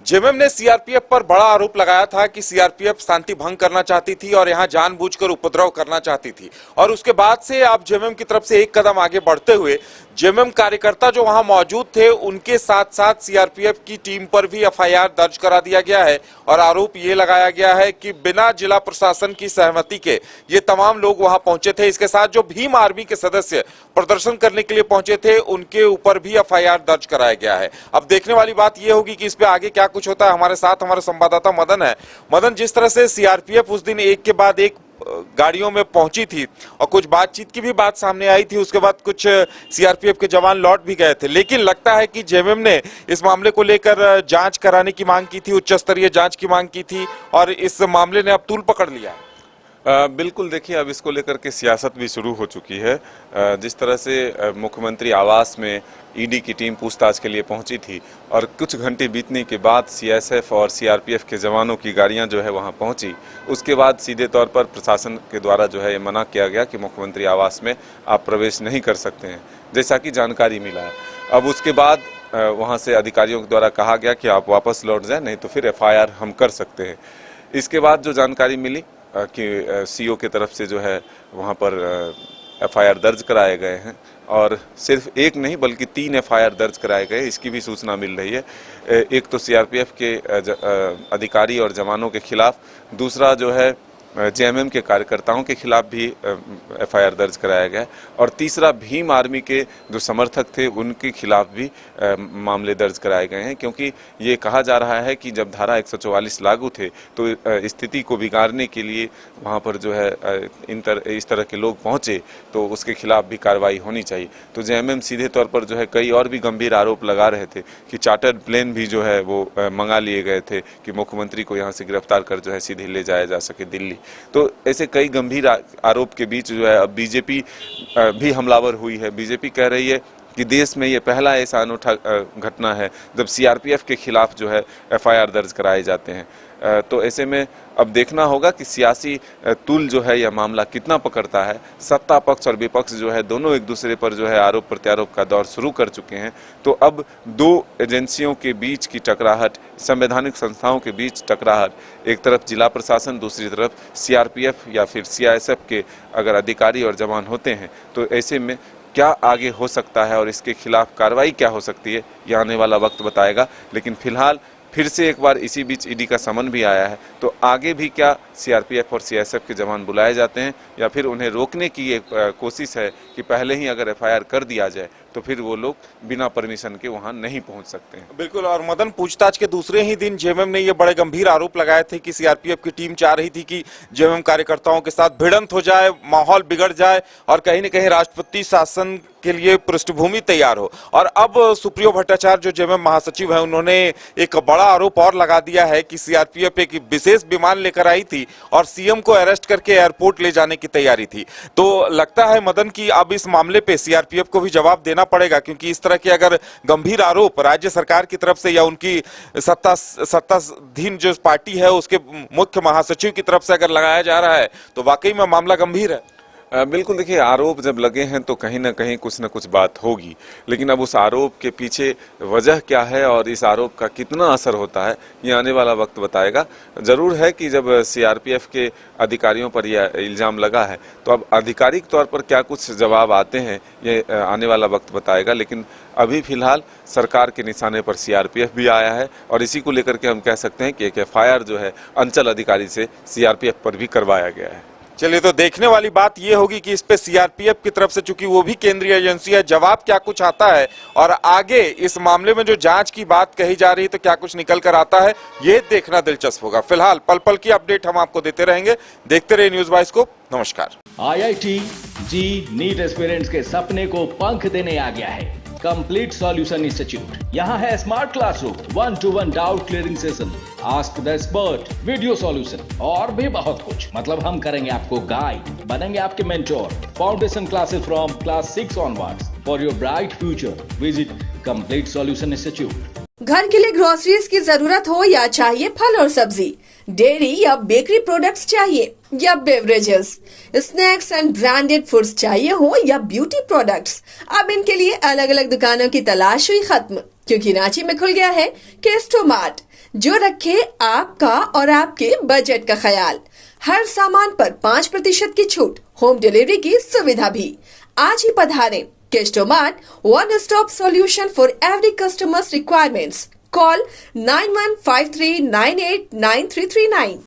JMM ने CRPF पर बड़ा आरोप लगाया था कि सीआरपीएफ शांति भंग करना चाहती थी और यहां जानबूझकर उपद्रव करना चाहती थी। और उसके बाद से अब जेएमएम की तरफ से एक कदम आगे बढ़ते हुए जेएमएम कार्यकर्ता जो वहां मौजूद थे उनके साथ साथ सीआरपीएफ की टीम पर भी एफआईआर दर्ज करा दिया गया है। और आरोप ये लगाया गया है कि बिना जिला प्रशासन की सहमति के ये तमाम लोग वहां पहुंचे थे। इसके साथ जो भीम आर्मी के सदस्य प्रदर्शन करने के लिए पहुंचे थे उनके ऊपर भी एफआईआर दर्ज कराया गया है। अब देखने वाली बात यह होगी कि इस पे आगे क्या कुछ होता है। हमारे साथ हमारे संवाददाता मदन है। मदन, जिस तरह से सीआरपीएफ उस दिन एक के बाद एक गाड़ियों में पहुंची थी और कुछ बातचीत की भी बात सामने आई थी, उसके बाद कुछ सीआरपीएफ के जवान लौट भी गए थे, लेकिन लगता है कि जेएमएम ने इस मामले को लेकर जांच कराने की मांग की थी, उच्च स्तरीय जांच की मांग की थी और इस मामले ने अब तूल पकड़ लिया है। बिल्कुल, देखिए अब इसको लेकर के सियासत भी शुरू हो चुकी है। जिस तरह से मुख्यमंत्री आवास में ईडी की टीम पूछताछ के लिए पहुंची थी और कुछ घंटे बीतने के बाद सीएसएफ और सीआरपीएफ के जवानों की गाड़ियां जो है वहां पहुंची, उसके बाद सीधे तौर पर प्रशासन के द्वारा जो है ये मना किया गया कि मुख्यमंत्री आवास में आप प्रवेश नहीं कर सकते हैं, जैसा कि जानकारी मिला है। अब उसके बाद वहाँ से अधिकारियों के द्वारा कहा गया कि आप वापस लौट जाएँ, नहीं तो फिर एफआईआर हम कर सकते हैं। इसके बाद जो जानकारी मिली कि सीओ की तरफ से जो है वहाँ पर एफआईआर दर्ज कराए गए हैं और सिर्फ एक नहीं बल्कि 3 एफआईआर दर्ज कराए गए, इसकी भी सूचना मिल रही है। एक तो सीआरपीएफ के अधिकारी और जवानों के खिलाफ, दूसरा जो है जेएमएम के कार्यकर्ताओं के खिलाफ भी एफआईआर दर्ज कराया गया और तीसरा भीम आर्मी के जो समर्थक थे उनके खिलाफ भी मामले दर्ज कराए गए हैं, क्योंकि ये कहा जा रहा है कि जब धारा 144 लागू थे तो स्थिति को बिगाड़ने के लिए वहाँ पर जो है इस तरह के लोग पहुँचे तो उसके खिलाफ भी कार्रवाई होनी चाहिए। तो जेएमएम सीधे तौर पर जो है कई और भी गंभीर आरोप लगा रहे थे कि चार्टर्ड प्लेन भी जो है वो मंगा लिए गए थे कि मुख्यमंत्री को यहाँ से गिरफ्तार कर जो है सीधे ले जाया जा सके दिल्ली। तो ऐसे कई गंभीर आरोप के बीच जो है अब बीजेपी भी हमलावर हुई है। बीजेपी कह रही है कि देश में ये पहला ऐसा अनूठा घटना है जब सीआरपीएफ के खिलाफ जो है एफआईआर दर्ज कराए जाते हैं। तो ऐसे में अब देखना होगा कि सियासी तूल जो है यह मामला कितना पकड़ता है। सत्ता पक्ष और विपक्ष जो है दोनों एक दूसरे पर जो है आरोप प्रत्यारोप का दौर शुरू कर चुके हैं। तो अब 2 एजेंसियों के बीच की टकराहट, संवैधानिक संस्थाओं के बीच टकराहट, एक तरफ जिला प्रशासन, दूसरी तरफ सीआरपीएफ या फिर सीआईएसएफ के अगर अधिकारी और जवान होते हैं तो ऐसे में क्या आगे हो सकता है और इसके खिलाफ कार्रवाई क्या हो सकती है, यह आने वाला वक्त बताएगा। लेकिन फिलहाल फिर से एक बार इसी बीच ईडी का समन भी आया है, तो आगे भी क्या सीआरपीएफ और सीआईएसएफ के जवान बुलाए जाते हैं या फिर उन्हें रोकने की एक कोशिश है कि पहले ही अगर एफआईआर कर दिया जाए तो फिर वो लोग बिना परमिशन के वहां नहीं पहुंच सकते हैं। बिल्कुल। और मदन, पूछताछ के दूसरे ही दिन जेएमएम ने ये बड़े गंभीर आरोप लगाए थे कि सीआरपीएफ की टीम चाह रही थी कि जेएमएम कार्यकर्ताओं के साथ भिड़ंत हो जाए, माहौल बिगड़ जाए और कहीं न कहीं राष्ट्रपति शासन के लिए पृष्ठभूमि तैयार हो। और अब सुप्रियो भट्टाचार्य जो जेएमएम महासचिव हैं उन्होंने एक बड़ा आरोप और लगा दिया है कि सीआरपीएफ एक विशेष विमान लेकर आई थी और सीएम को अरेस्ट करके एयरपोर्ट ले जाने की तैयारी थी। तो लगता है मदन कि अब इस मामले पे सीआरपीएफ को भी जवाब देना पड़ेगा, क्योंकि इस तरह के अगर गंभीर आरोप राज्य सरकार की तरफ से या उनकी सत्ताधीन जो पार्टी है उसके मुख्य महासचिव की तरफ से अगर लगाया जा रहा है तो वाकई में मामला गंभीर है। बिल्कुल, देखिए आरोप जब लगे हैं तो कहीं ना कहीं कुछ न कुछ बात होगी, लेकिन अब उस आरोप के पीछे वजह क्या है और इस आरोप का कितना असर होता है ये आने वाला वक्त बताएगा। जरूर है कि जब सीआरपीएफ के अधिकारियों पर यह इल्ज़ाम लगा है तो अब आधिकारिक तौर पर क्या कुछ जवाब आते हैं ये आने वाला वक्त बताएगा। लेकिन अभी फिलहाल सरकार के निशाने पर सीआरपीएफ भी आया है और इसी को लेकर के हम कह सकते हैं कि एक एफआईआर जो है अंचल अधिकारी से सीआरपीएफ पर भी करवाया गया है। चलिए, तो देखने वाली बात ये होगी कि इस पे सीआरपीएफ की तरफ से, चूंकि वो भी केंद्रीय एजेंसी है, जवाब क्या कुछ आता है और आगे इस मामले में जो जांच की बात कही जा रही है तो क्या कुछ निकल कर आता है, ये देखना दिलचस्प होगा। फिलहाल पल पल की अपडेट हम आपको देते रहेंगे। देखते रहिए न्यूज 22 को। नमस्कार। IIT जी नीट एस्पिरेंट्स के सपने को पंख देने आ गया है कंप्लीट सॉल्यूशन इंस्टीट्यूट। यहाँ है smart classroom, 1-to-1 doubt clearing session, ask the expert, video solution और भी बहुत कुछ। मतलब हम करेंगे आपको गाइड, बनेंगे आपके mentor. Foundation classes from class 6 onwards for your bright future. Visit complete solution institute. घर के लिए ग्रोसरीज की जरूरत हो या चाहिए फल और सब्जी, डेयरी या बेकरी प्रोडक्ट्स चाहिए या beverages, snacks and branded foods चाहिए हो या ब्यूटी प्रोडक्ट्स, अब इनके लिए अलग अलग दुकानों की तलाश हुई खत्म, क्योंकि रांची में खुल गया है केस्टो मार्ट। जो रखे आपका और आपके बजट का ख्याल। हर सामान पर 5% की छूट, होम डिलीवरी की सुविधा भी। आज ही पधारें। Kestomart, one stop solution for every customers requirements. Call 9153989339।